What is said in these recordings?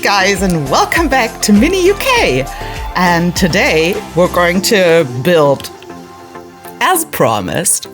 guys, and welcome back to Mini UK. And today we're going to build, as promised,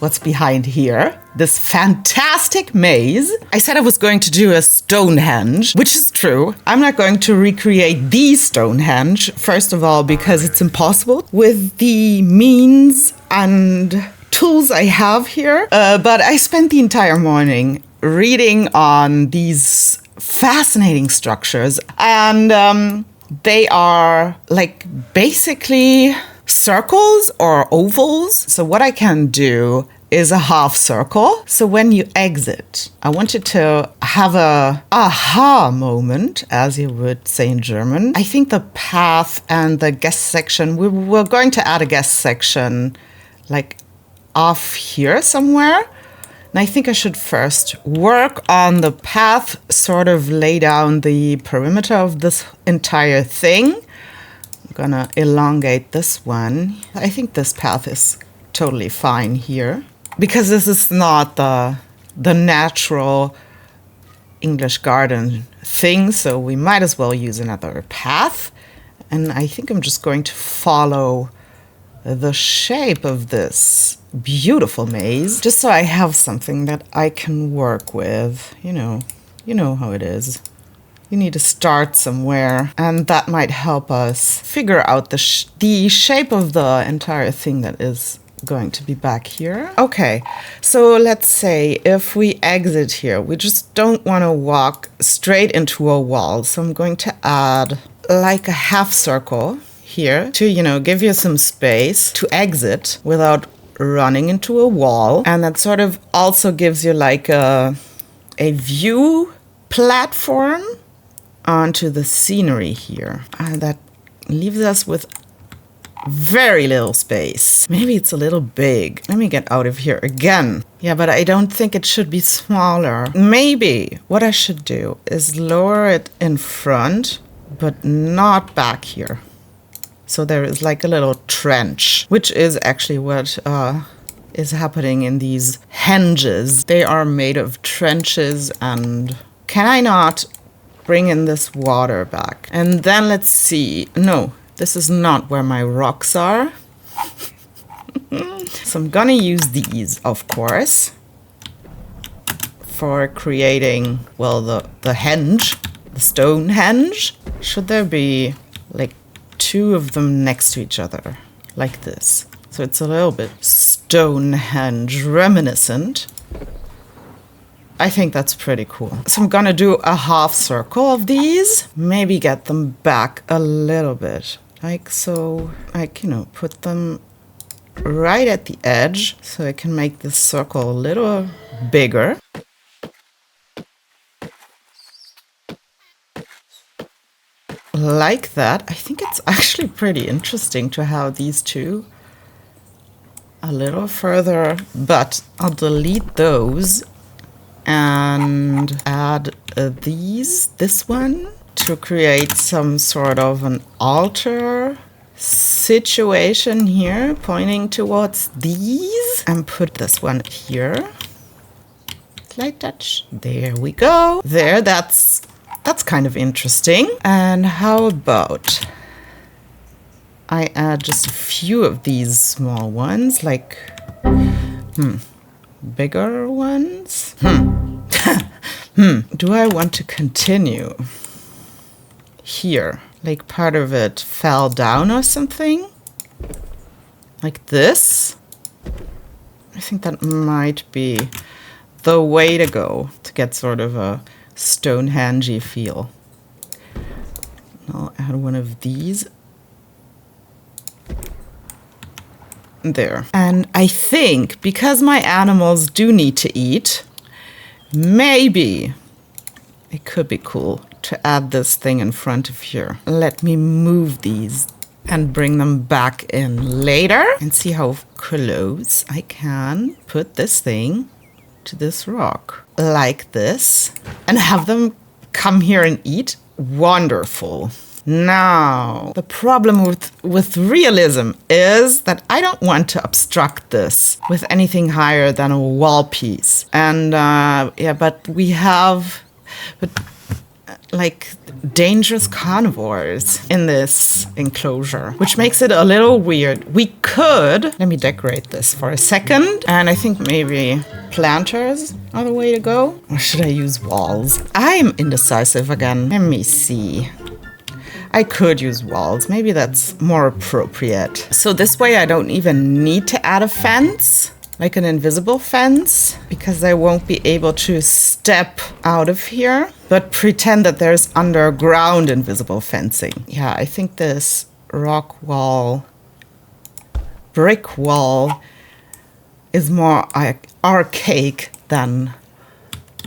what's behind here, this fantastic maze. I said I was going to do a Stonehenge, which is true. I'm not going to recreate the Stonehenge, first of all, because it's impossible with the means and tools I have here. But I spent the entire morning reading on these fascinating structures, and they are like basically circles or ovals. So what I can do is a half circle. So when you exit, I want you to have a aha moment, as you would say in German. I think the path and the guest section, we're going to add a guest section like off here somewhere. And I think I should first work on the path, sort of lay down the perimeter of this entire thing. I'm gonna elongate this one. I think this path is totally fine here, because this is not the natural English garden thing, so we might as well use another path. And I think I'm just going to follow the shape of this beautiful maze, just so I have something that I can work with. You know how it is. You need to start somewhere, and that might help us figure out the shape of the entire thing that is going to be back here. Okay, so let's say if we exit here, we just don't want to walk straight into a wall. So I'm going to add like a half circle here to, give you some space to exit without running into a wall. And that sort of also gives you like a view platform onto the scenery here. And that leaves us with very little space. Maybe it's a little big. Let me get out of here again. Yeah, but I don't think it should be smaller. Maybe what I should do is lower it in front, but not back here. So there is like a little trench, which is actually what is happening in these henges. They are made of trenches, and can I not bring in this water back? And then let's see. No, this is not where my rocks are. So I'm gonna use these, of course, for creating, well, the henge, the Stonehenge. Should there be like two of them next to each other, like this? So it's a little bit Stonehenge reminiscent. I think that's pretty cool. So I'm gonna do a half circle of these, maybe get them back a little bit, like so, like, put them right at the edge so I can make this circle a little bigger. Like that. I think it's actually pretty interesting to have these two a little further, but I'll delete those and add this one to create some sort of an altar situation here pointing towards these, and put this one here. Light touch. There we go. There, that's kind of interesting. And how about I add just a few of these small ones, like bigger ones? Do I want to continue here? Like part of it fell down or something? Like this? I think that might be the way to go to get sort of a Stonehenge feel. I'll add one of these there. And I think because my animals do need to eat, maybe it could be cool to add this thing in front of here. Let me move these and bring them back in later and see how close I can put this thing to this rock, like this, and have them come here and eat. Wonderful. Now, the problem with realism is that I don't want to obstruct this with anything higher than a wall piece. And but like dangerous carnivores in this enclosure, which makes it a little weird. We could, let me decorate this for a second, and I think maybe planters are the way to go. Or should I use walls? I'm indecisive again. Let me see. I could use walls. Maybe that's more appropriate. So this way I don't even need to add a fence, like an invisible fence, because I won't be able to step out of here, but pretend that there's underground invisible fencing. Yeah, I think this rock wall, brick wall is more archaic than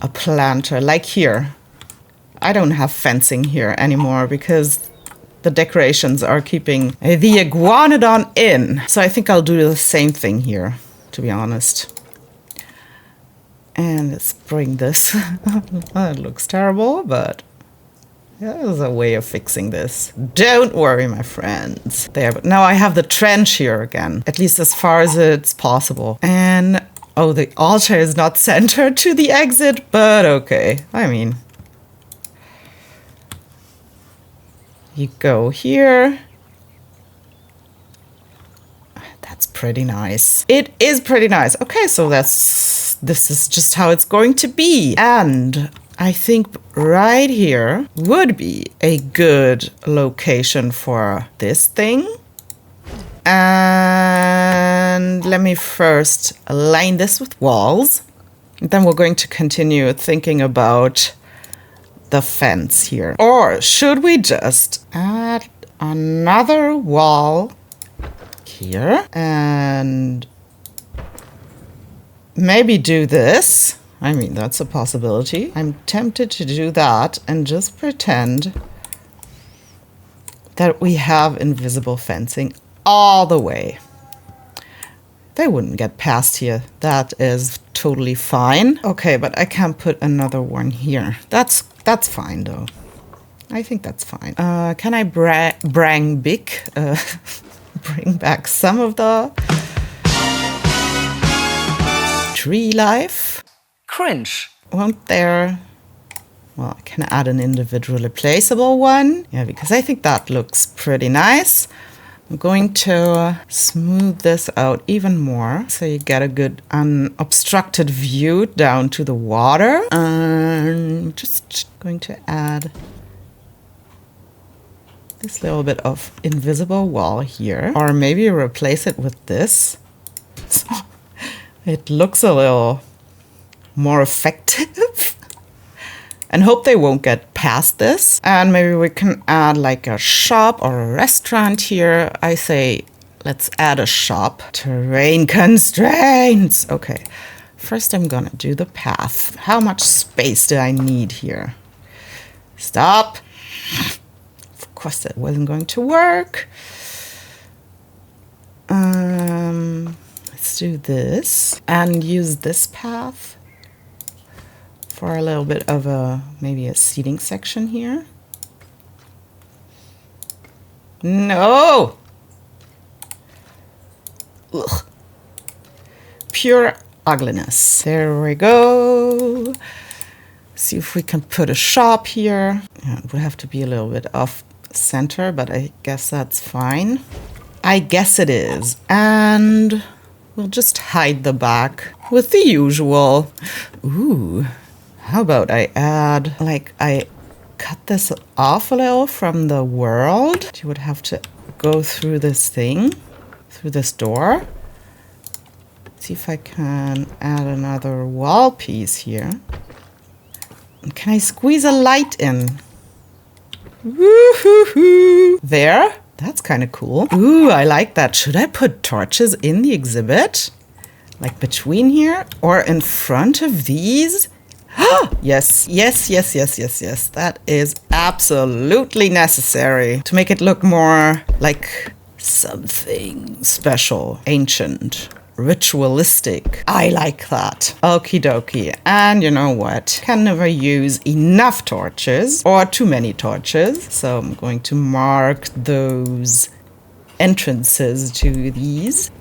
a planter. Like here, I don't have fencing here anymore because the decorations are keeping the iguanodon in. So I think I'll do the same thing here, to be honest. And let's bring this. It looks terrible, but there's a way of fixing this. Don't worry, my friends. There, but now I have the trench here again, at least as far as it's possible. And, oh, the altar is not centered to the exit, but okay. I mean, you go here. That's pretty nice. It is pretty nice. Okay, so this is just how it's going to be. And I think right here would be a good location for this thing. And let me first align this with walls. Then we're going to continue thinking about the fence here. Or should we just add another wall here and maybe do this? I mean, that's a possibility. I'm tempted to do that and just pretend that we have invisible fencing all the way. They wouldn't get past here. That is totally fine. Okay, but I can't put another one here. That's fine though. I think that's fine. Can I bring back some of the tree life? Cringe. Won't there? Well, I can add an individually placeable one. Yeah, because I think that looks pretty nice. I'm going to smooth this out even more so you get a good unobstructed view down to the water. I'm just going to add this little bit of invisible wall here, or maybe replace it with this. So it looks a little more effective. And hope they won't get past this. And maybe we can add like a shop or a restaurant here. I say, let's add a shop. Terrain constraints. Okay, first I'm gonna do the path. How much space do I need here? Stop. Of course that wasn't going to work. Let's do this and use this path for a little bit of maybe a seating section here. No! Ugh. Pure ugliness. There we go. See if we can put a shop here. Yeah, it would have to be a little bit off center, but I guess that's fine. I guess it is. And we'll just hide the back with the usual. Ooh. How about I add, like, I cut this off a little from the world. You would have to go through this thing, through this door. See if I can add another wall piece here. And can I squeeze a light in? Woo-hoo-hoo. There, that's kind of cool. Ooh, I like that. Should I put torches in the exhibit? Like between here or in front of these? Yes, yes, yes, yes, yes, yes. That is absolutely necessary to make it look more like something special, ancient, ritualistic. I like that. Okie dokie. And you know what? Can never use enough torches or too many torches. So I'm going to mark those entrances to these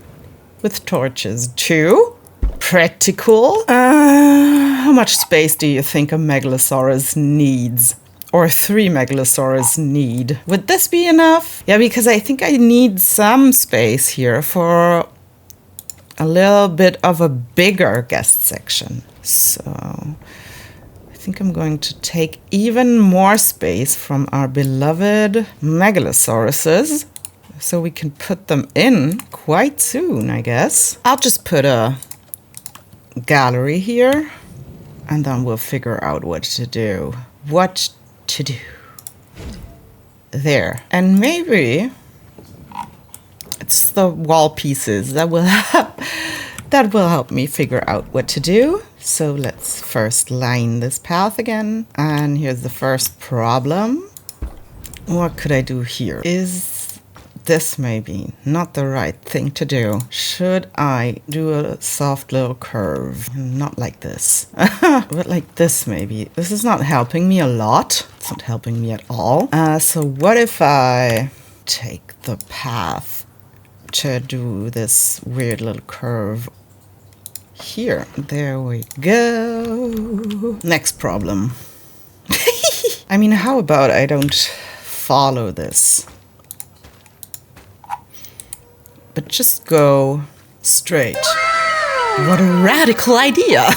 with torches too. Pretty cool. How much space do you think a Megalosaurus needs? or 3 Megalosaurus need. Would this be enough? Yeah, because I think I need some space here for a little bit of a bigger guest section. So I think I'm going to take even more space from our beloved Megalosauruses so we can put them in quite soon, I guess. I'll just put a gallery here and then we'll figure out what to do. What to do. There. And maybe it's the wall pieces that will help me figure out what to do. So let's first line this path again. And here's the first problem. What could I do here? Is this maybe not the right thing to do? Should I do a soft little curve? Not like this, but like this maybe. This is not helping me a lot. It's not helping me at all. So what if I take the path to do this weird little curve here? There we go. Next problem. I mean, how about I don't follow this, but just go straight. What a radical idea.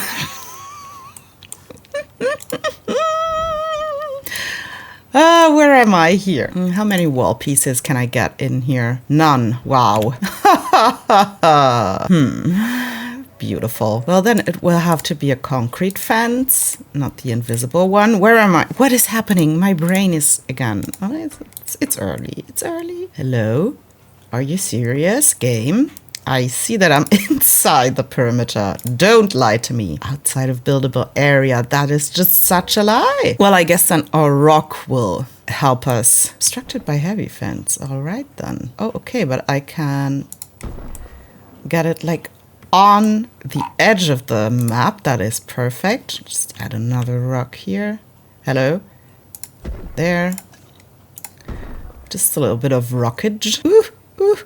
Where am I here? How many wall pieces can I get in here? None. Wow. Beautiful. Well, then it will have to be a concrete fence, not the invisible one. Where am I? What is happening? My brain is again. Oh, it's early. It's early. Hello? Are you serious, game? I see that I'm inside the perimeter. Don't lie to me. Outside of buildable area. That is just such a lie. Well, I guess then a rock will help us. Obstructed by heavy fence. All right, then. Oh, okay, but I can get it like on the edge of the map. That is perfect. Just add another rock here. Hello? There. Just a little bit of rockage. Ooh, ooh.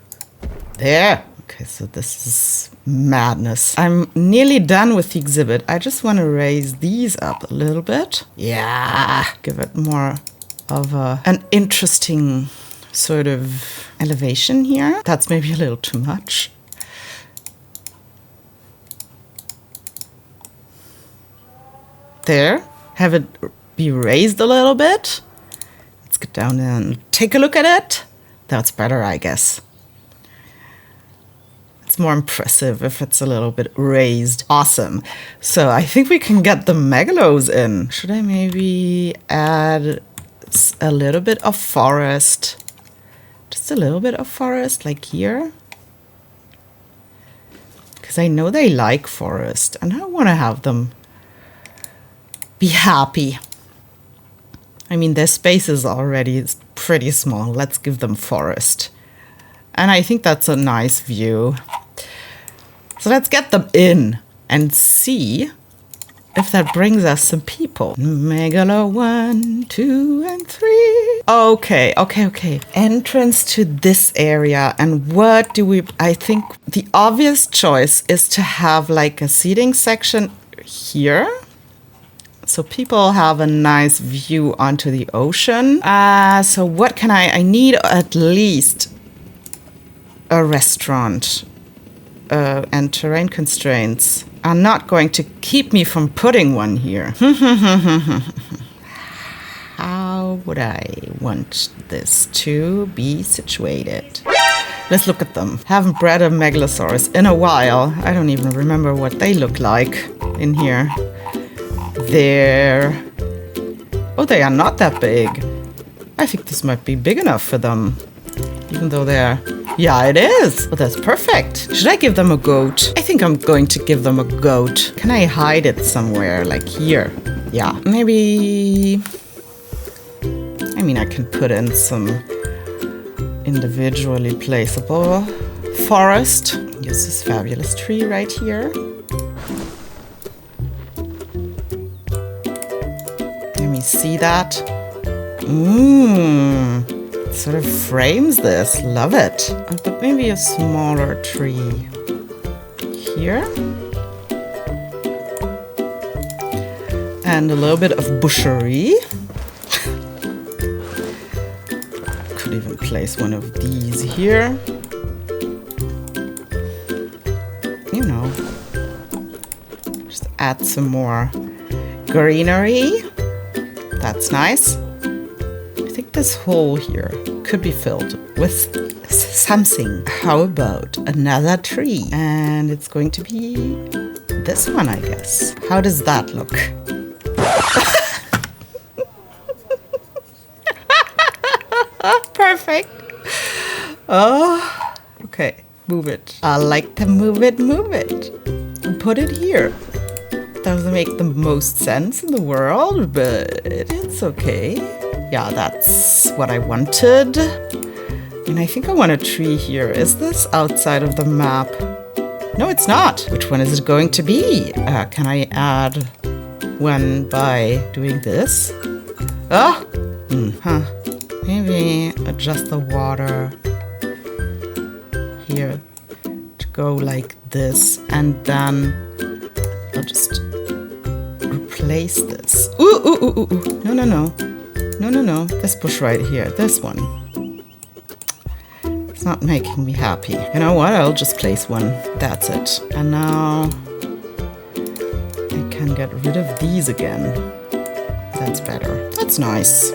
There. Okay, so this is madness. I'm nearly done with the exhibit. I just want to raise these up a little bit. Yeah, give it more of an interesting sort of elevation here. That's maybe a little too much. There. Have it be raised a little bit. Let's get down and take a look at it. That's better, I guess. It's more impressive if it's a little bit raised. Awesome. So I think we can get the megalos in. Should I maybe add a little bit of forest? Just a little bit of forest, like here. Because I know they like forest, and I want to have them be happy. I mean, their space is already pretty small. Let's give them forest. And I think that's a nice view. So let's get them in and see if that brings us some people. Megalo 1, 2, and 3. Okay. Entrance to this area. And what do we... I think the obvious choice is to have like a seating section here. So people have a nice view onto the ocean. So what can I need at least a restaurant, and terrain constraints are not going to keep me from putting one here. How would I want this to be situated? Let's look at them. Haven't bred a Megalosaurus in a while. I don't even remember what they look like in here. There. Oh, they are not that big. I think this might be big enough for them. Even though they're... Yeah, it is. Well, that's perfect. Should I give them a goat? I think I'm going to give them a goat. Can I hide it somewhere, like here? Yeah, maybe... I mean, I can put in some individually placeable forest. Use this fabulous tree right here. Let me see that. Sort of frames this. Love it. But maybe a smaller tree here. And a little bit of bushery. could even place one of these here. You know, just add some more greenery. That's nice. I think this hole here could be filled with something. How about another tree? And it's going to be this one, I guess. How does that look? Perfect. Oh, okay. Move it. I like to move it, and put it here. Doesn't make the most sense in the world, but it's okay. Yeah, that's what I wanted. And I think I want a tree here. Is this outside of the map? No, it's not. Which one is it going to be? Can I add one by doing this? Oh, maybe adjust the water here to go like this, and then I'll just replace this. Ooh. No. This bush right here, this one. It's not making me happy. You know what? I'll just place one. That's it. And now I can get rid of these again. That's better. That's nice.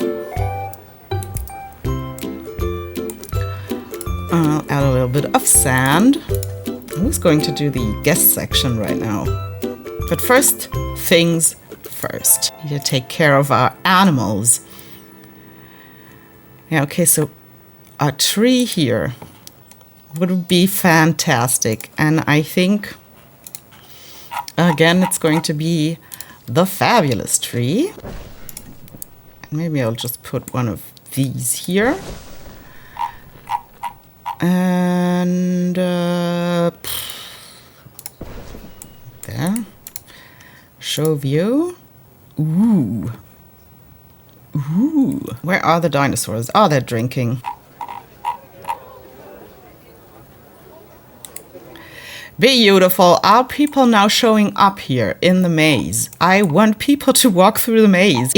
I'll add a little bit of sand. Who's going to do the guest section right now? But first things first. We need to take care of our animals. Yeah, okay, so a tree here would be fantastic. And I think, again, it's going to be the fabulous tree. Maybe I'll just put one of these here. And there. Show view. Ooh. Where are the dinosaurs? Oh, they're drinking. Beautiful. Are people now showing up here in the maze? I want people to walk through the maze.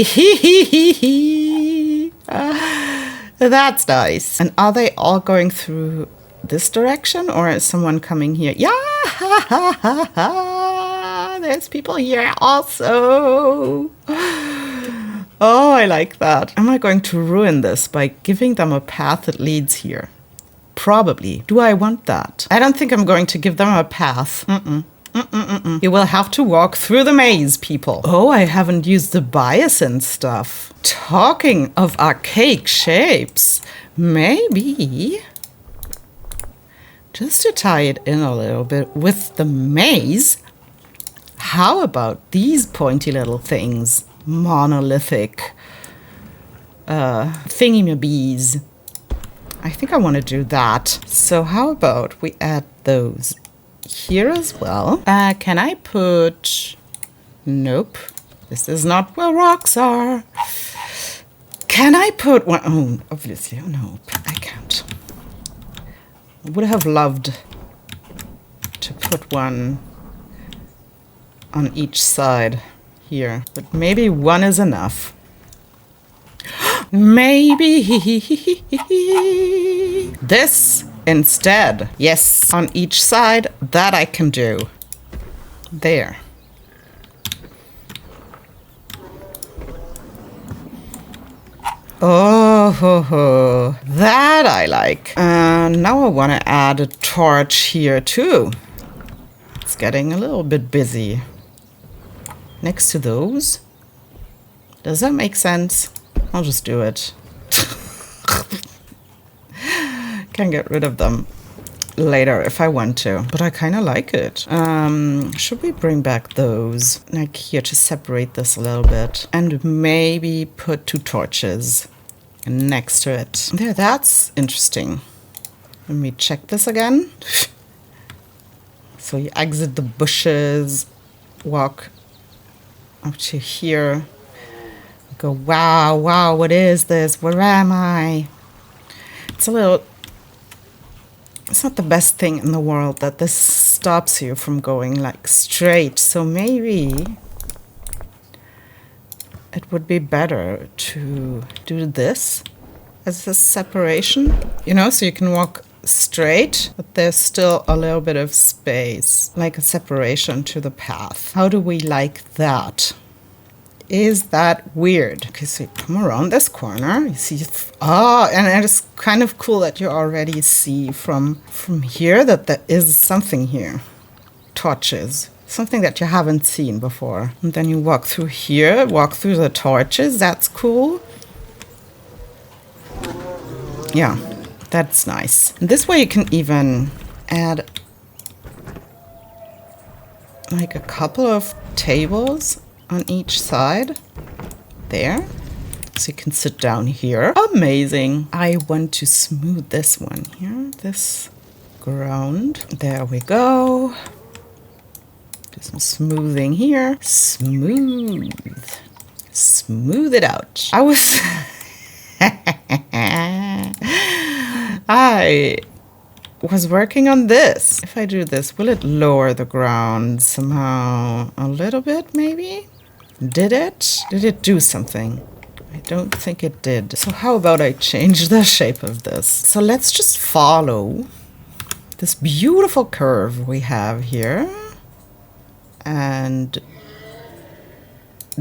That's nice. And are they all going through this direction, or is someone coming here? Yeah, there's people here also. Oh, I like that. Am I going to ruin this by giving them a path that leads here? Probably. Do I want that? I don't think I'm going to give them a path. You will have to walk through the maze, people. Oh, I haven't used the biosin stuff. Talking of archaic shapes, maybe just to tie it in a little bit with the maze, how about these pointy little things? Monolithic thingy-mabes. I think I want to do that. So how about we add those here as well? Can I put... Nope. This is not where rocks are. Can I put one? Oh, obviously. Oh, no. I can't. I would have loved to put one on each side here. But maybe one is enough. Maybe this instead. Yes, on each side. That I can do. There. Oh, that I like. Now I want to add a torch here too. It's getting a little bit busy. Next to those. Does that make sense? I'll just do it. Can get rid of them later if I want to, but I kind of like it. Should we bring back those like here to separate this a little bit, and maybe put 2 torches next to it? There, that's interesting. Let me check this again. So you exit the bushes, walk up to here, go, wow, what is this? Where am I? It's a little... It's not the best thing in the world that this stops you from going like straight. So maybe it would be better to do this as a separation, you know, so you can walk straight, but there's still a little bit of space, like a separation to the path. How do we like that? Is that weird? Okay, so you come around this corner, you see, and it's kind of cool that you already see from here that there is something here. Torches. Something that you haven't seen before. And then you walk through here, walk through the torches. That's cool. Yeah, that's nice. And this way you can even add like a couple of tables on each side. There. So you can sit down here. Amazing. I want to smooth this one here. This ground. There we go. Do some smoothing here. Smooth. Smooth it out. I was working on this. If I do this, will it lower the ground somehow a little bit, maybe? Did it? Did it do something? I don't think it did. So how about I change the shape of this? So let's just follow this beautiful curve we have here and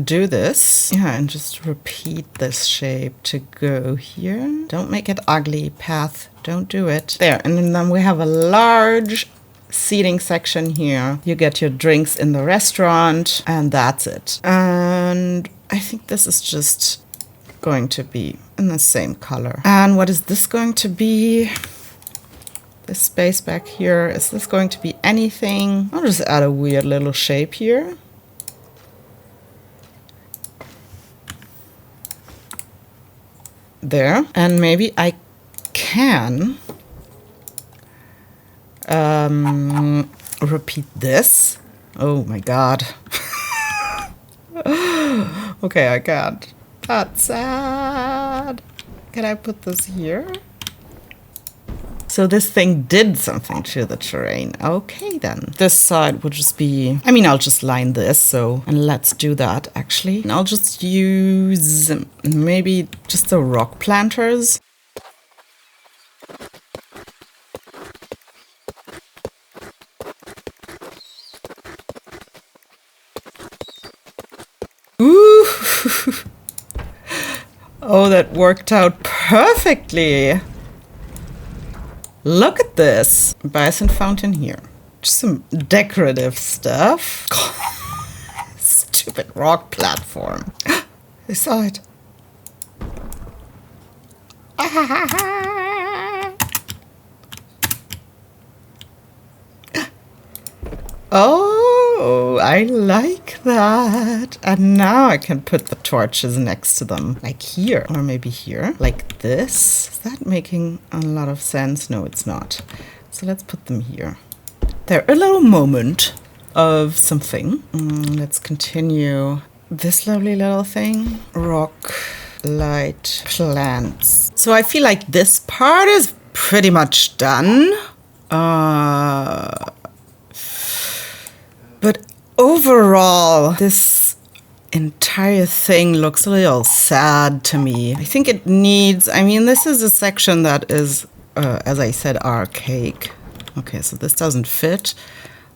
do this. Yeah, and just repeat this shape to go here. Don't make it ugly, path. Don't do it. There, and then we have a large seating section here. You get your drinks in the restaurant, and that's it. And I think this is just going to be in the same color. And what is this going to be? This space back here, is this going to be anything? I'll just add a weird little shape here. There, and maybe I can repeat this. Oh my god. Okay, I can't. That's sad. Can I put this here? So this thing did something to the terrain. Okay, then. This side would just be... I mean, I'll just line this, so... And let's do that, actually. And I'll just use maybe just the rock planters. Ooh! Oh, that worked out perfectly. Look at this. Bison fountain here. Just some decorative stuff. Stupid rock platform. I saw it. Oh, I like that. And now I can put the torches next to them. Like here. Or maybe here. Like this. Is that making a lot of sense? No, it's not. So let's put them here. They're a little moment of something. Let's continue. This lovely little thing. Rock, light, plants. So I feel like this part is pretty much done. But overall, this entire thing looks a little sad to me. I think it needs, I mean, this is a section that is, as I said, archaic. Okay, so this doesn't fit.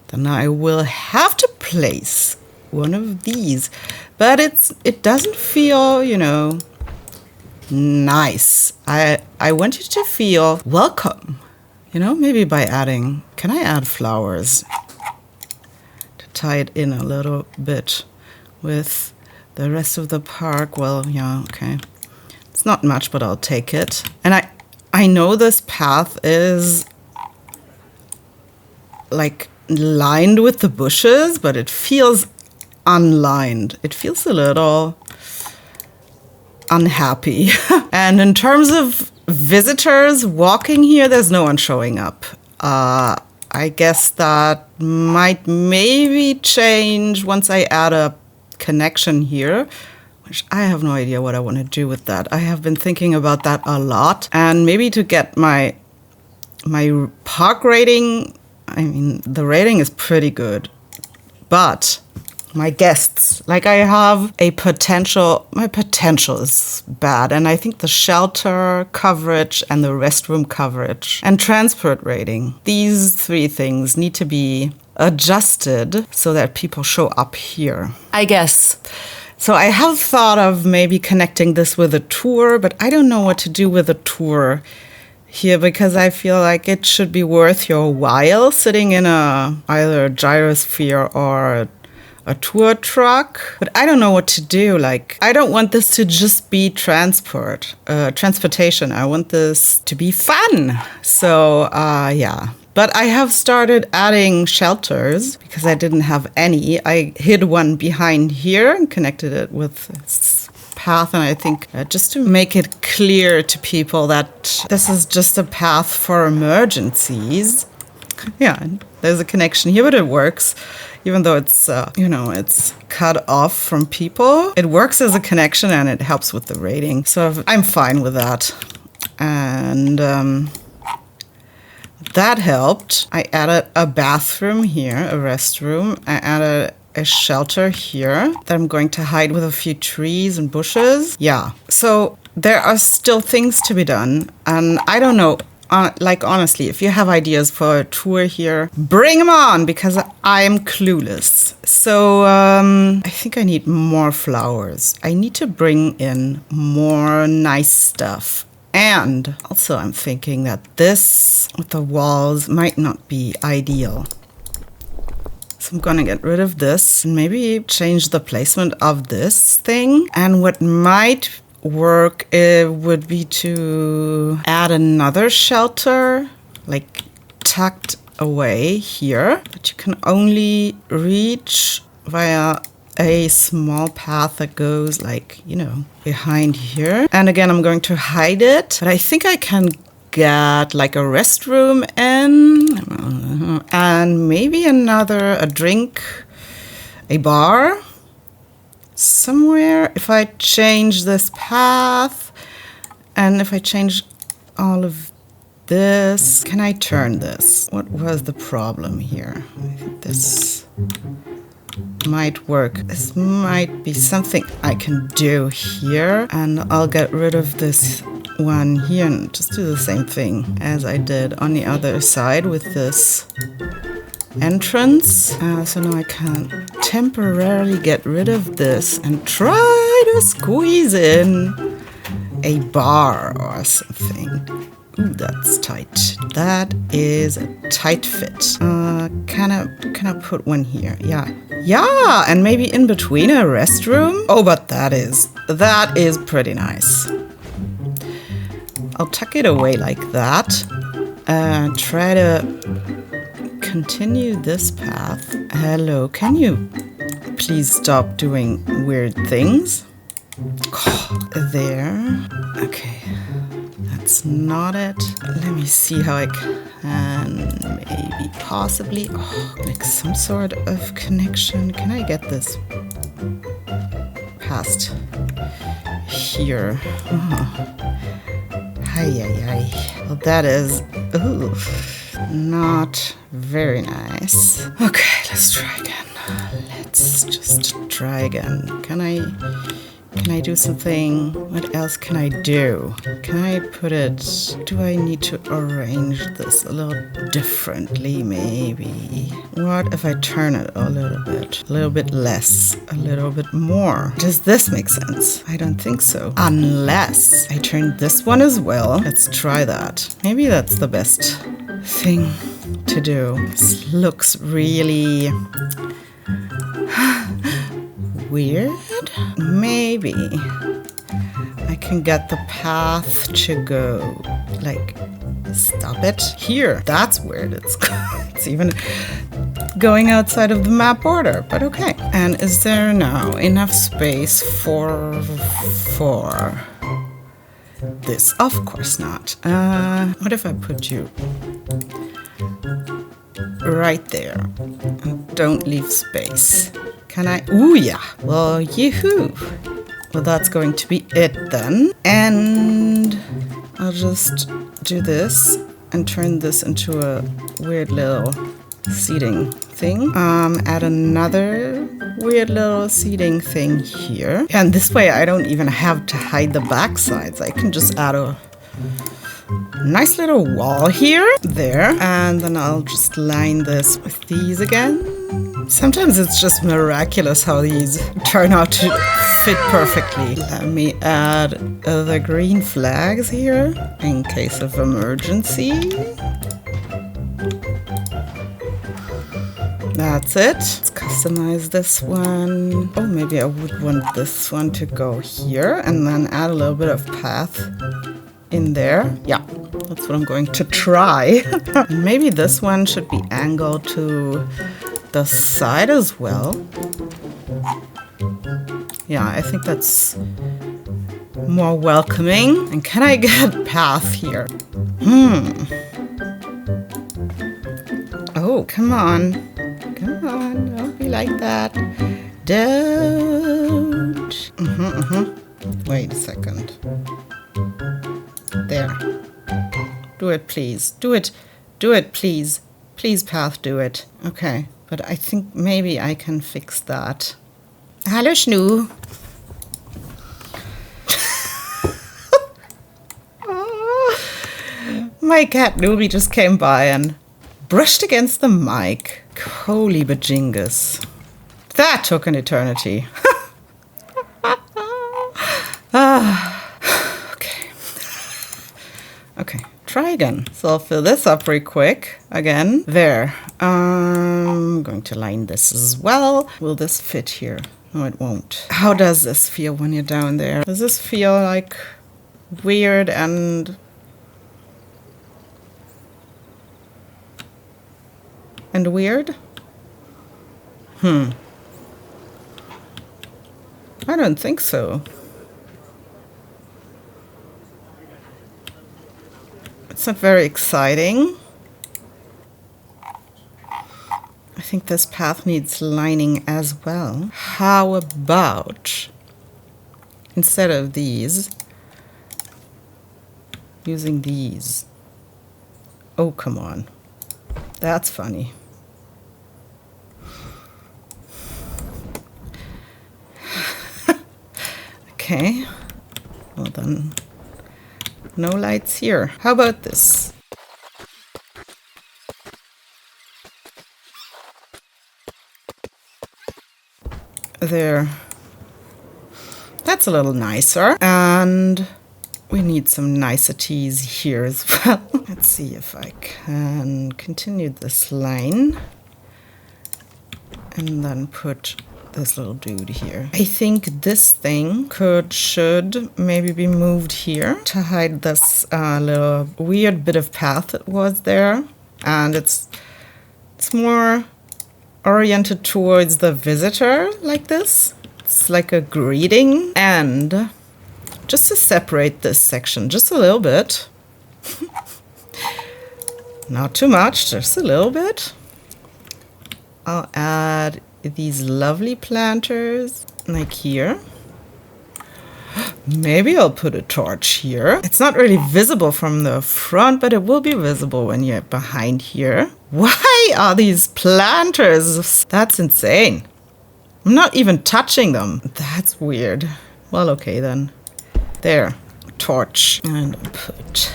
Then I will have to place one of these. But it doesn't feel, you know, nice. I want it to feel welcome. You know, maybe by adding, can I add flowers? Tie it in a little bit with the rest of the park. Well, yeah, okay. It's not much, but I'll take it. And I know this path is like lined with the bushes, but it feels unlined. It feels a little unhappy. And in terms of visitors walking here, there's no one showing up. I guess that might maybe change once I add a connection here, which I have no idea what I want to do with that. I have been thinking about that a lot. And maybe to get my park rating, I mean, the rating is pretty good. But my guests. Like I have a potential, my potential is bad. And I think the shelter coverage and the restroom coverage and transport rating, these three things need to be adjusted so that people show up here, I guess. So I have thought of maybe connecting this with a tour, but I don't know what to do with a tour here because I feel like it should be worth your while sitting in either a gyrosphere or a tour truck. But I don't know what to do. Like, I don't want this to just be transportation. I want this to be fun. So, yeah. But I have started adding shelters because I didn't have any. I hid one behind here and connected it with this path. And I think just to make it clear to people that this is just a path for emergencies. Yeah, there's a connection here, but it works. Even though it's, it's cut off from people, it works as a connection and it helps with the rating. So I'm fine with that. And that helped. I added a bathroom here, a restroom. I added a shelter here that I'm going to hide with a few trees and bushes. Yeah. So there are still things to be done. And I don't know. Honestly, if you have ideas for a tour here, bring them on because I'm clueless. So I think I need more flowers. I need to bring in more nice stuff. And also I'm thinking that this with the walls might not be ideal. So I'm gonna get rid of this and maybe change the placement of this thing. And what might work, it would be to add another shelter, like tucked away here, but you can only reach via a small path that goes behind here. And again, I'm going to hide it, but I think I can get like a restroom in and maybe a drink, a bar somewhere. If I change this path and if I change all of this, can I turn this? What was the problem here? I think this might work. This might be something I can do here, and I'll get rid of this one here and just do the same thing as I did on the other side with this entrance. So now I can temporarily get rid of this and try to squeeze in a bar or something. Ooh, that's tight. That is a tight fit. Can I put one here? Yeah, and maybe in between a restroom. Oh, but that is pretty nice. I'll tuck it away like that. Try to continue this path. Hello, can you please stop doing weird things? There. Okay, that's not it. Let me see how I can maybe possibly make some sort of connection. Can I get this past here? Well, that is not very nice. Okay, let's try again. Let's just try again. Can I do something? What else can I do? Can I put it... Do I need to arrange this a little differently, maybe? What if I turn it a little bit less, a little bit more? Does this make sense? I don't think so. Unless I turn this one as well. Let's try that. Maybe that's the best thing to do. This looks really... weird. Maybe I can get the path to go, stop it here. That's weird. It's even going outside of the map border, but okay. And is there now enough space for this? Of course not. What if I put you right there and don't leave space? Can I? Ooh, yeah. Well, yoo-hoo. Well, that's going to be it then. And I'll just do this and turn this into a weird little seating thing. Add another weird little seating thing here. And this way I don't even have to hide the back sides. I can just add a nice little wall here, there, and then I'll just line this with these again. Sometimes it's just miraculous how these turn out to fit perfectly. Let me add the green flags here in case of emergency. That's it. Let's customize this one. Oh, maybe I would want this one to go here and then add a little bit of path in there. Yeah, that's what I'm going to try. Maybe this one should be angled to the side as well. Yeah, I think that's more welcoming. And can I get path here? Oh, come on. Come on, don't be like that. Don't. Wait a second. There. Do it, please. Do it. Do it, please. Please, path, do it. Okay, but I think maybe I can fix that. Hallo, Schnoo. My cat Newbie just came by and brushed against the mic. Holy bajingus. That took an eternity. Okay, try again. So I'll fill this up pretty quick. Again, there. I'm going to line this as well. Will this fit here? No, it won't. How does this feel when you're down there? Does this feel like weird and weird? I don't think so. It's not very exciting. I think this path needs lining as well. How about, instead of these, using these? Oh, come on. That's funny. Okay. Well then, no lights here. How about this? There. That's a little nicer. And we need some niceties here as well. Let's see if I can continue this line and then put this little dude here. I think this thing should maybe be moved here to hide this little weird bit of path that was there. And it's more oriented towards the visitor like this. It's like a greeting. And just to separate this section just a little bit. Not too much, just a little bit. I'll add these lovely planters like here. Maybe I'll put a torch here. It's not really visible from the front, but it will be visible when you're behind here. Why are these planters? That's insane. I'm not even touching them. That's weird. Well, okay then. There, torch. And I'll put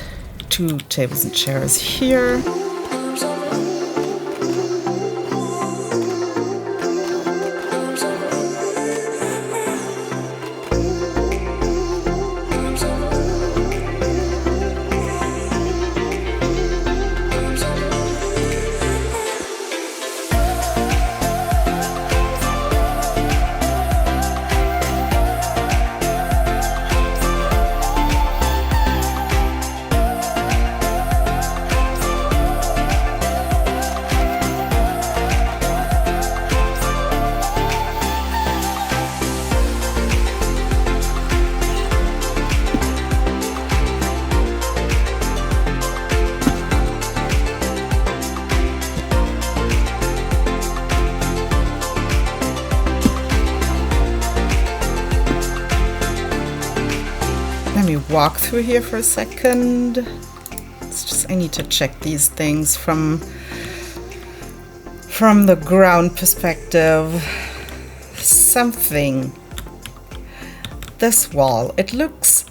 2 tables and chairs here. Let me walk through here for a second. I need to check these things from the ground perspective. something. This wall, it looks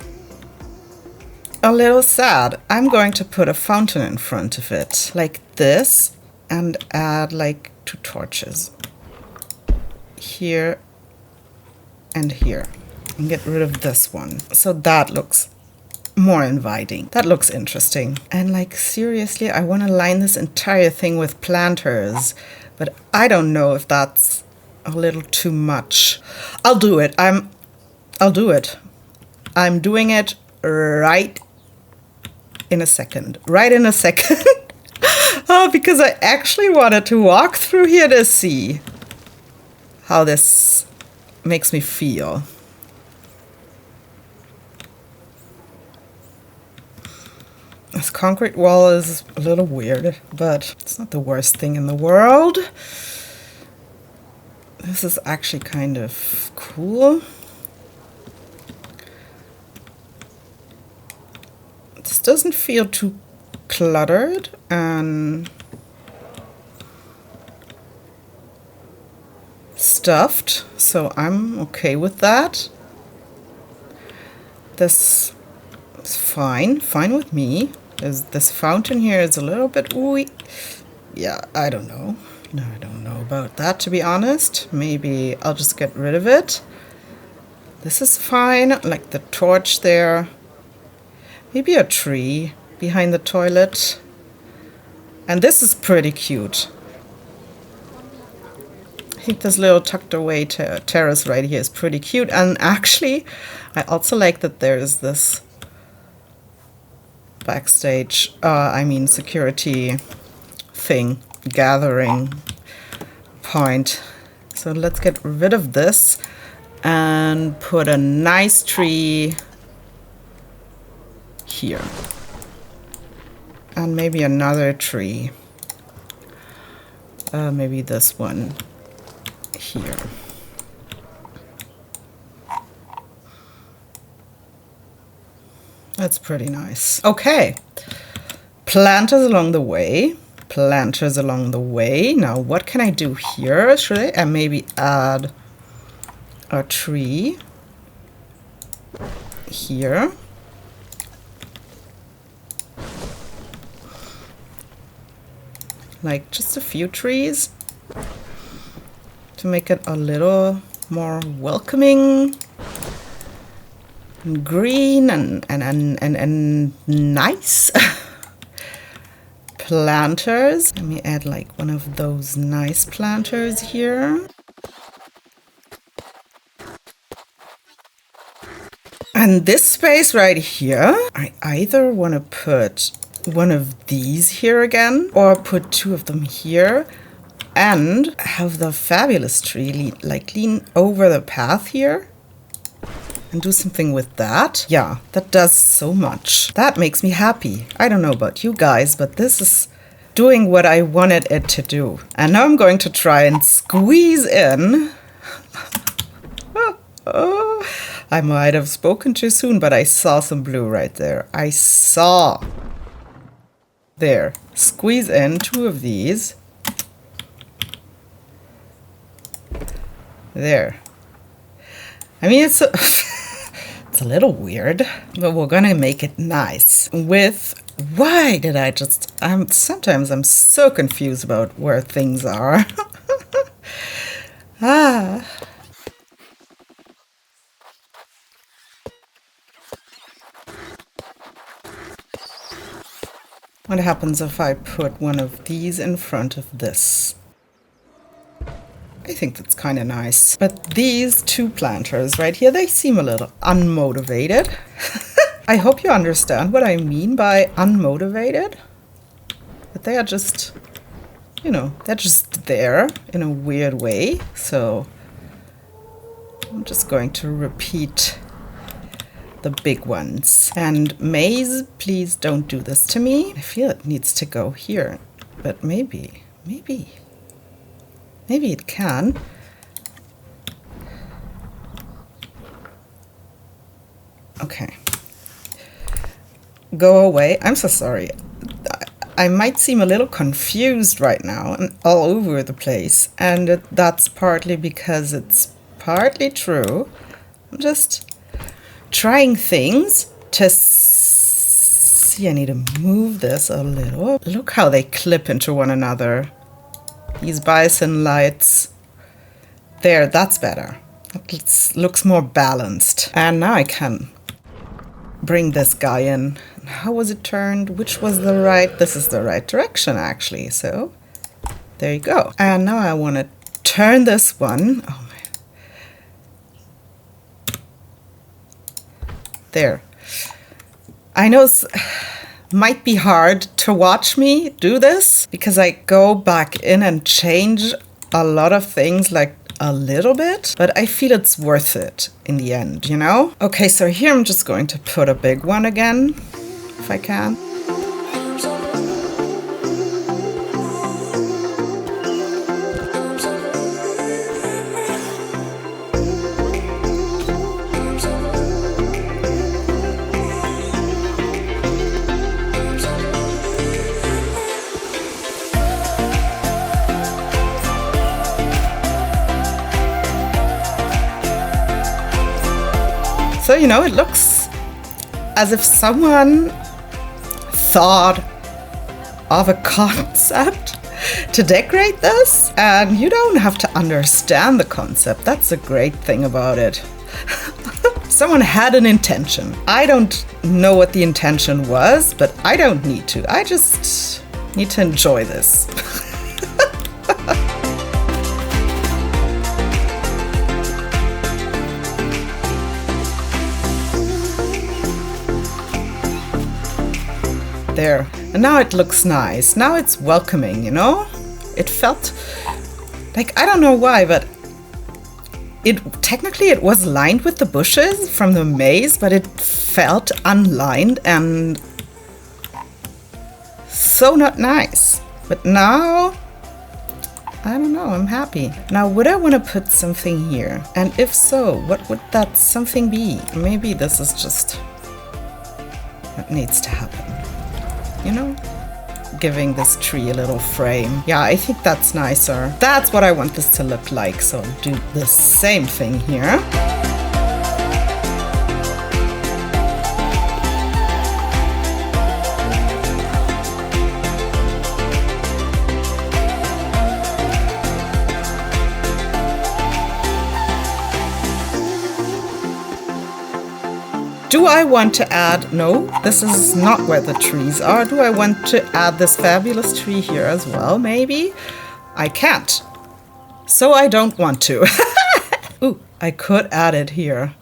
a little sad. I'm going to put a fountain in front of it, like this, and add like 2 torches. Here and here. And get rid of this one. So that looks more inviting. That looks interesting. And like seriously, I want to line this entire thing with planters. But I don't know if that's a little too much. I'll do it. I'll do it. I'm doing it right in a second. Right in a second. Oh, because I actually wanted to walk through here to see how this makes me feel. This concrete wall is a little weird, but it's not the worst thing in the world. This is actually kind of cool. This doesn't feel too cluttered and stuffed, so I'm okay with that. This is fine with me. This fountain here is a little bit ooey. Yeah, I don't know. No, I don't know about that, to be honest. Maybe I'll just get rid of it. This is fine, like the torch there. Maybe a tree behind the toilet. And this is pretty cute. I think this little tucked away terrace right here is pretty cute. And actually, I also like that there's this backstage, security thing, gathering point. So let's get rid of this and put a nice tree here. And maybe another tree. Maybe this one here. That's pretty nice. Okay. Planters along the way. Planters along the way. Now, what can I do here? Should I maybe add a tree here? Like just a few trees to make it a little more welcoming. Green and nice. Planters. Let me add like one of those nice planters here. And this space right here, I either want to put one of these here again or put 2 of them here and have the fabulous tree lean over the path here. And do something with that. Yeah, that does so much. That makes me happy. I don't know about you guys, but this is doing what I wanted it to do. And now I'm going to try and squeeze in. I might have spoken too soon, but I saw some blue right there. I saw. There. Squeeze in 2 of these. There. I mean, it's it's a little weird, but we're gonna make it nice with, sometimes I'm so confused about where things are. What happens if I put one of these in front of this? I think that's kind of nice. But these 2 planters right here, they seem a little unmotivated. I hope you understand what I mean by unmotivated. But they are just, they're just there in a weird way. So I'm just going to repeat the big ones. And Maze, please don't do this to me. I feel it needs to go here. But maybe it can. Okay. Go away. I'm so sorry. I might seem a little confused right now and all over the place. And that's partly because it's partly true. I'm just trying things to see. I need to move this a little. Look how they clip into one another. These bison lights. There, that's better. It looks more balanced. And now I can bring this guy in. How was it turned? Which was the right? This is the right direction, actually. So there you go. And now I want to turn this one. Oh my. There. I know it might be hard to watch me do this because I go back in and change a lot of things, like a little bit, but I feel it's worth it in the end, you know? Okay, so here I'm just going to put a big one again, if I can. So, you know, it looks as if someone thought of a concept to decorate this, and you don't have to understand the concept. That's the great thing about it. Someone had an intention. I don't know what the intention was, but I don't need to. I just need to enjoy this. There. And now it looks nice. Now it's welcoming, you know? It felt like, I don't know why, but technically it was lined with the bushes from the maze, but it felt unlined and so not nice. But now, I don't know, I'm happy. Now, would I want to put something here? And if so, what would that something be? Maybe this is just what needs to happen. You know, giving this tree a little frame. Yeah, I think that's nicer. That's what I want this to look like. So I'll do the same thing here. Do I want to add, no, this is not where the trees are. Do I want to add this fabulous tree here as well? Maybe? I can't. So I don't want to. Ooh, I could add it here.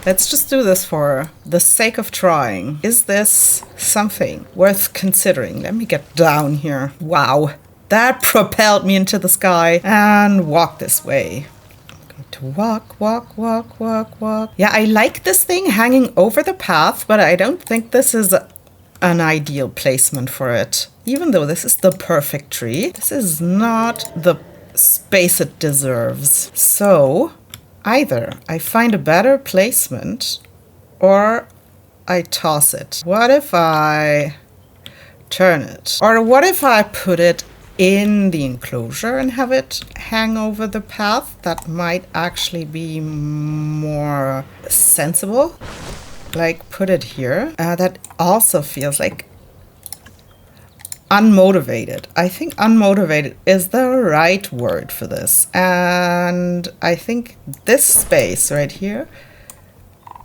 Let's just do this for the sake of trying. Is this something worth considering? Let me get down here. Wow, that propelled me into the sky and walk this way. To walk, walk, walk, walk, walk. Yeah, I like this thing hanging over the path, but I don't think this is an ideal placement for it. Even though this is the perfect tree, this is not the space it deserves. So either I find a better placement or I toss it. What if I turn it? Or what if I put it in the enclosure and have it hang over the path? That might actually be more sensible. Like, put it here. That also feels like unmotivated. I think unmotivated is the right word for this. And I think this space right here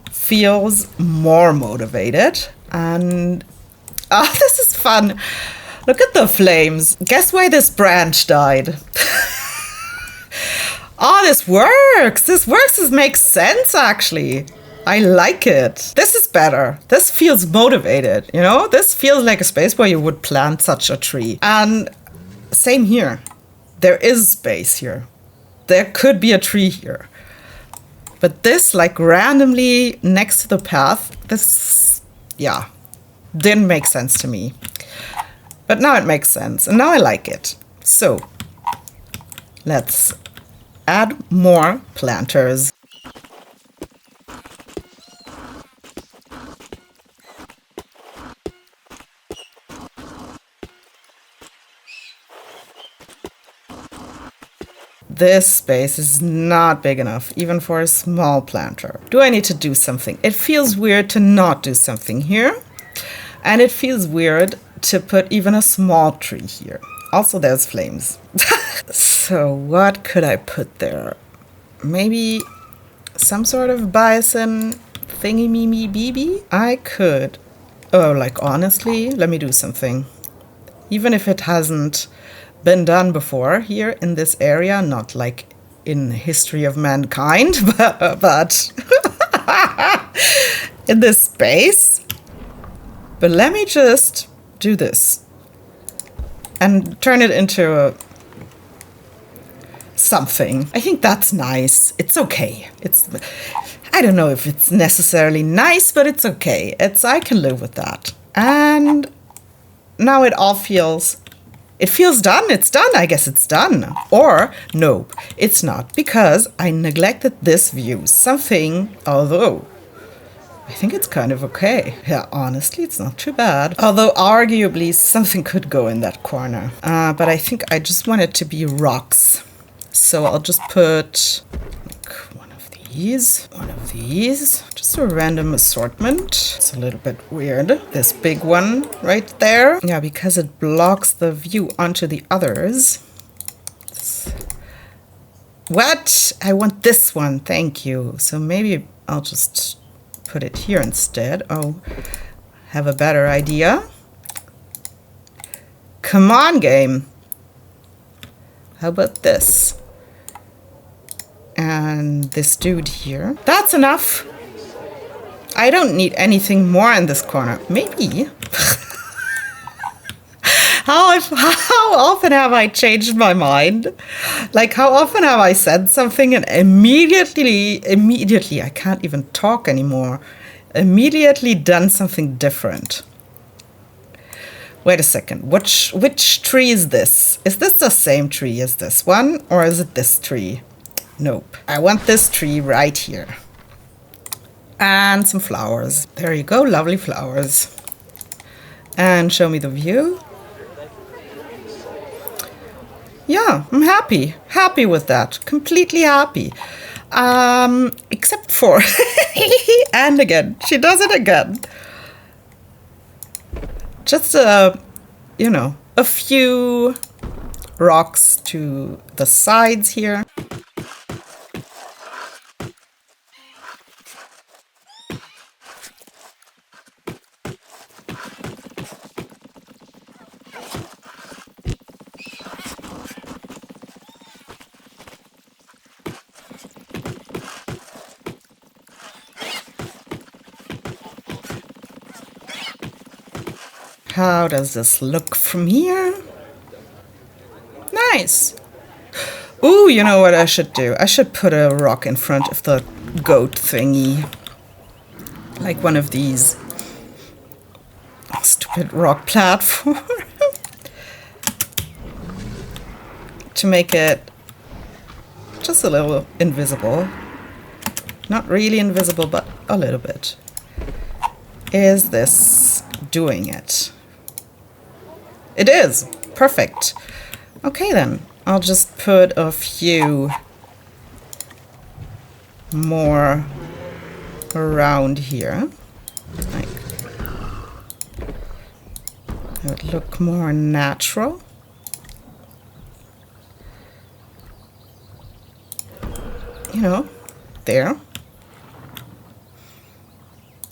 feels more motivated. And oh, this is fun. Look at the flames. Guess why this branch died? Oh, this works. This works. This makes sense, actually. I like it. This is better. This feels motivated, you know? This feels like a space where you would plant such a tree. And same here. There is space here. There could be a tree here. But this, like, randomly next to the path, this, yeah, didn't make sense to me. But now it makes sense, and now I like it. So let's add more planters. this space is not big enough, even for a small planter. Do I need to do something? It feels weird to not do something here. And it feels weird to put even a small tree here. Also, there's flames. So what could I put there? Maybe some sort of bison thingy-me-me-bb? I could. Oh, like honestly, let me do something. Even if it hasn't been done before here in this area, not like in the history of mankind, but in this space. But let me just do this and turn it into something. I think that's nice. It's okay. I don't know if it's necessarily nice, but it's okay. I can live with that. And now it all feels done. It's done. I guess it's done. Or no, it's not, because I neglected this view. Something, although I think it's kind of okay. Yeah, honestly, it's not too bad. Although arguably something could go in that corner. But I think I just want it to be rocks. So I'll just put like one of these, just a random assortment. It's a little bit weird. This big one right there. Yeah, because it blocks the view onto the others. What? I want this one. Thank you. So maybe I'll just put it here instead. Oh, have a better idea. Come on, game. How about this? And this dude here. That's enough. I don't need anything more in this corner. Maybe. How often have I changed my mind? Like, how often have I said something and immediately, I can't even talk anymore, immediately done something different? Wait a second, which tree is this? Is this the same tree as this one, or is it this tree? Nope. I want this tree right here. And some flowers. There you go, lovely flowers. And show me the view. Yeah, I'm happy. Happy with that. Completely happy. Except for... and again, she does it again. Just, a few rocks to the sides here. How does this look from here? Nice. Ooh, you know what I should do? I should put a rock in front of the goat thingy. Like one of these. Stupid rock platform. To make it just a little invisible. Not really invisible, but a little bit. Is this doing it? It is. Perfect. Okay then. I'll just put a few more around here. Like, it would look more natural. You know, there.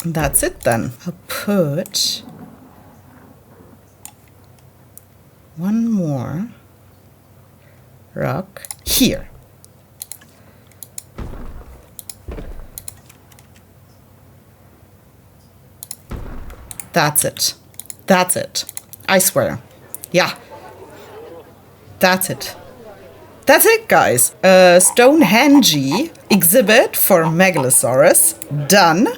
That's it then. I'll put one more rock here. That's it. That's it. I swear. Yeah. That's it. That's it, guys. Stonehenge exhibit for Megalosaurus. Done.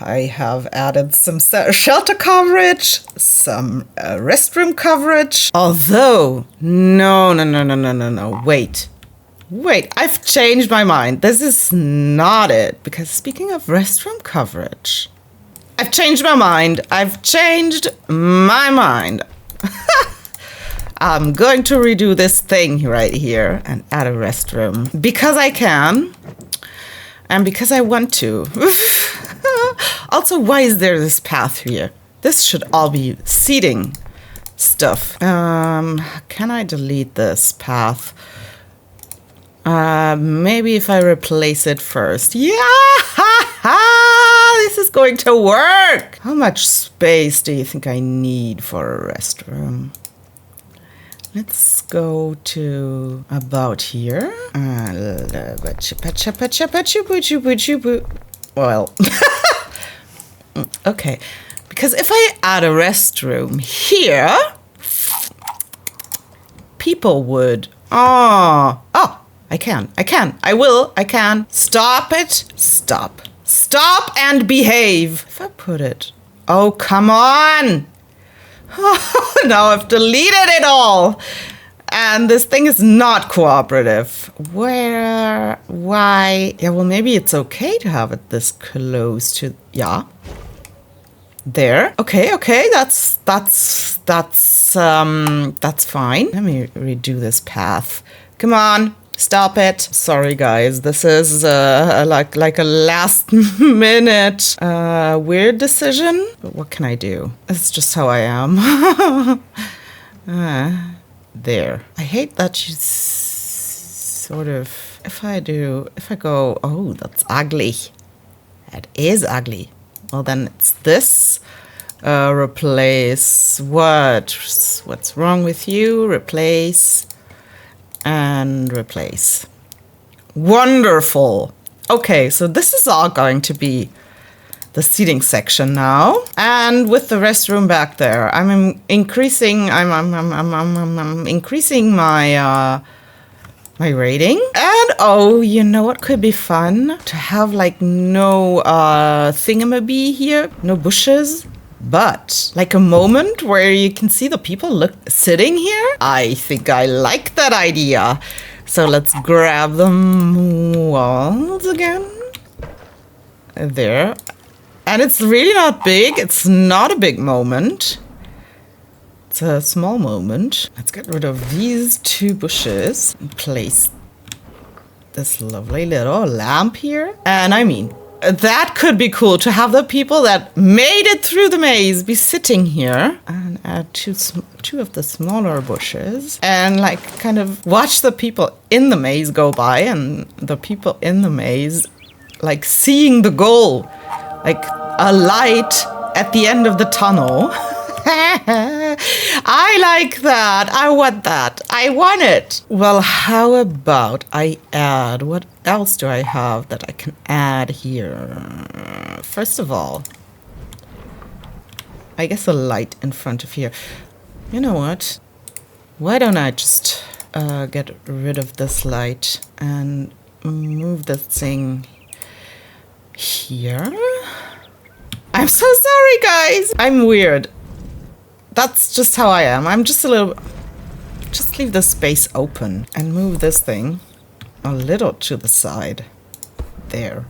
I have added some shelter coverage, some restroom coverage. Although, no, wait, I've changed my mind. This is not it. Because speaking of restroom coverage, I've changed my mind. I'm going to redo this thing right here and add a restroom. Because I can. And because I want to. Also, why is there this path here? This should all be seating stuff. Can I delete this path? Maybe if I replace it first. Yeah! This is going to work! How much space do you think I need for a restroom? Let's go to about here. Well, okay. Because if I add a restroom here, people would... I can. Stop it. Stop and behave. If I put it... Oh, come on. Now I've deleted it all. And this thing is not cooperative. Why? Yeah, well, maybe it's okay to have it this close to... Yeah. There. Okay. That's fine. Let me redo this path. Come on. Stop it. Sorry, guys. This is like a last minute weird decision. But what can I do? It's just how I am. There. I hate that you sort of... If I go... Oh, that's ugly. That is ugly. Well, then it's this. Replace what? What's wrong with you? Replace... and replace. Wonderful. Okay, so this is all going to be the seating section now. And with the restroom back there, I'm increasing my my rating. And oh, you know what could be fun? To have like no thingamabee here, no bushes. But like a moment where you can see the people sitting here. I think I like that idea. So let's grab the walls again. There. And it's really not big. It's not a big moment. It's a small moment. Let's get rid of these two bushes and place this lovely little lamp here. And I mean, that could be cool to have the people that made it through the maze be sitting here and add two of the smaller bushes and like kind of watch the people in the maze go by and the people in the maze like seeing the goal, like a light at the end of the tunnel. I like that. I want that. I want it. Well, how about I add... What else do I have that I can add here? First of all, I guess a light in front of here. You know what? Why don't I just get rid of this light and move the thing here? I'm so sorry, guys. I'm weird. That's just how I am. I'm just a little... Just leave the space open and move this thing a little to the side. There.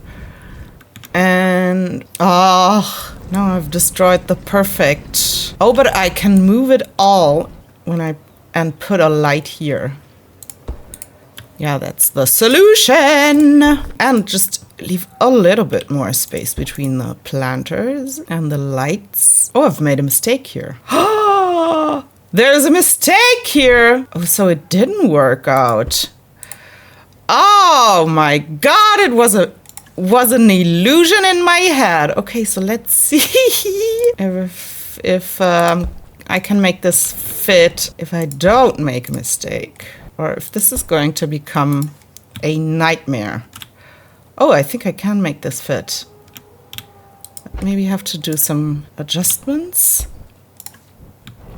And... Oh, now I've destroyed the perfect... Oh, but I can move it all when and put a light here. Yeah, that's the solution. And just leave a little bit more space between the planters and the lights. Oh, I've made a mistake here. There's a mistake here. Oh, so it didn't work out. Oh my God, it was an illusion in my head. Okay, so let's see if I can make this fit if I don't make a mistake. Or if this is going to become a nightmare. Oh, I think I can make this fit. Maybe have to do some adjustments.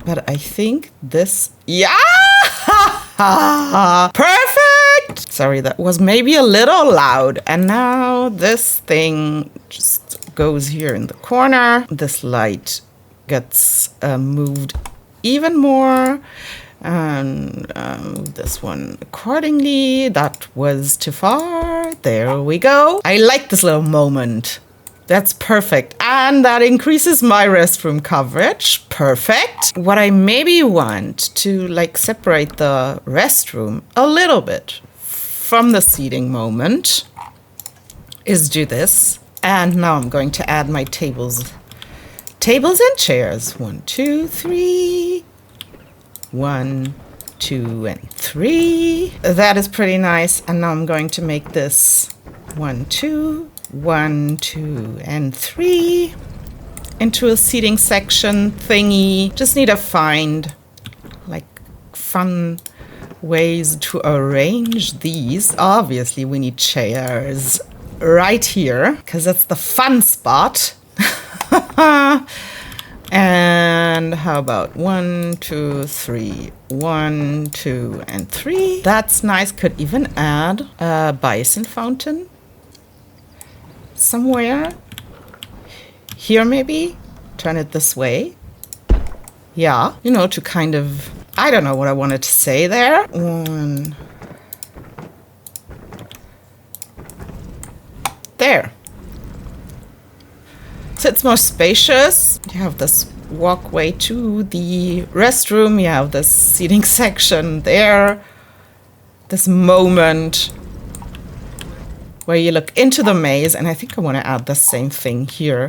But I think this... Yeah! Perfect! Sorry, that was maybe a little loud. And now this thing just goes here in the corner. This light gets moved even more. And this one accordingly. That was too far. There we go. I like this little moment. That's perfect. And that increases my restroom coverage. Perfect. What I maybe want to like separate the restroom a little bit from the seating moment is do this. And now I'm going to add my tables and chairs. 1, 2, 3. 1, 2, and 3. That is pretty nice. And now I'm going to make this 1, 2, 1, 2, and 3 into a seating section thingy. Just need to find like fun ways to arrange these. Obviously, we need chairs right here because that's the fun spot. And how about 1, 2, 3, 1, 2, and 3. That's nice. Could even add a bison fountain somewhere here, maybe turn it this way. Yeah, you know, to kind of, I don't know what I wanted to say there. 1 there. So it's more spacious. You have this walkway to the restroom. You have this seating section there. This moment where you look into the maze. And I think I want to add the same thing here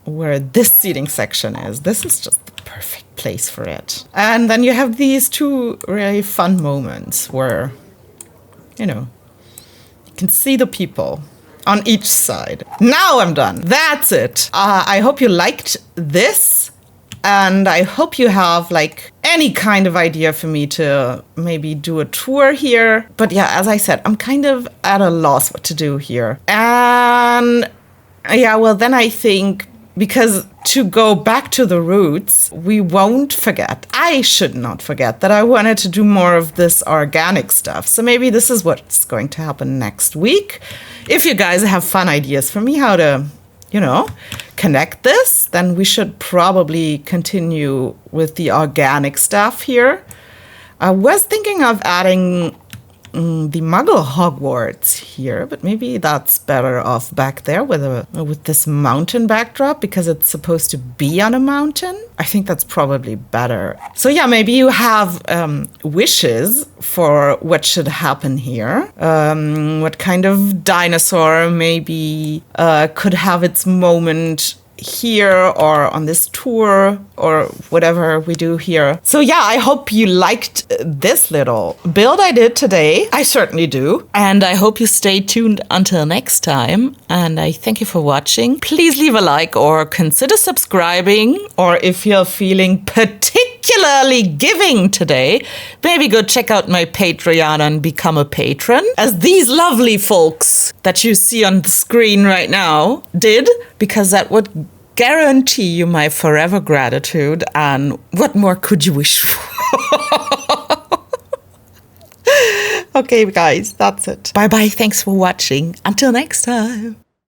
where this seating section is. This is just the perfect place for it. And then you have these two really fun moments where, you know, you can see the people on each side. Now I'm done. That's it. I hope you liked this. And I hope you have like any kind of idea for me to maybe do a tour here. But yeah, as I said, I'm kind of at a loss what to do here. And yeah, well, then I think because to go back to the roots, we won't forget. I should not forget that I wanted to do more of this organic stuff. So maybe this is what's going to happen next week. If you guys have fun ideas for me how to, you know, connect this, then we should probably continue with the organic stuff here. I was thinking of adding the Muggle Hogwarts here, but maybe that's better off back there with this mountain backdrop because it's supposed to be on a mountain. I think that's probably better. So yeah, maybe you have wishes for what should happen here. What kind of dinosaur maybe could have its moment here or on this tour or whatever we do here. So yeah, I hope you liked this little build I did today. I certainly do. And I hope you stay tuned until next time. And I thank you for watching. Please leave a like or consider subscribing. Or if you're feeling particularly giving today, maybe go check out my Patreon and become a patron, as these lovely folks that you see on the screen right now did, because that would guarantee you my forever gratitude. And what more could you wish for? Okay, guys, that's it. Bye-bye. Thanks for watching. Until next time.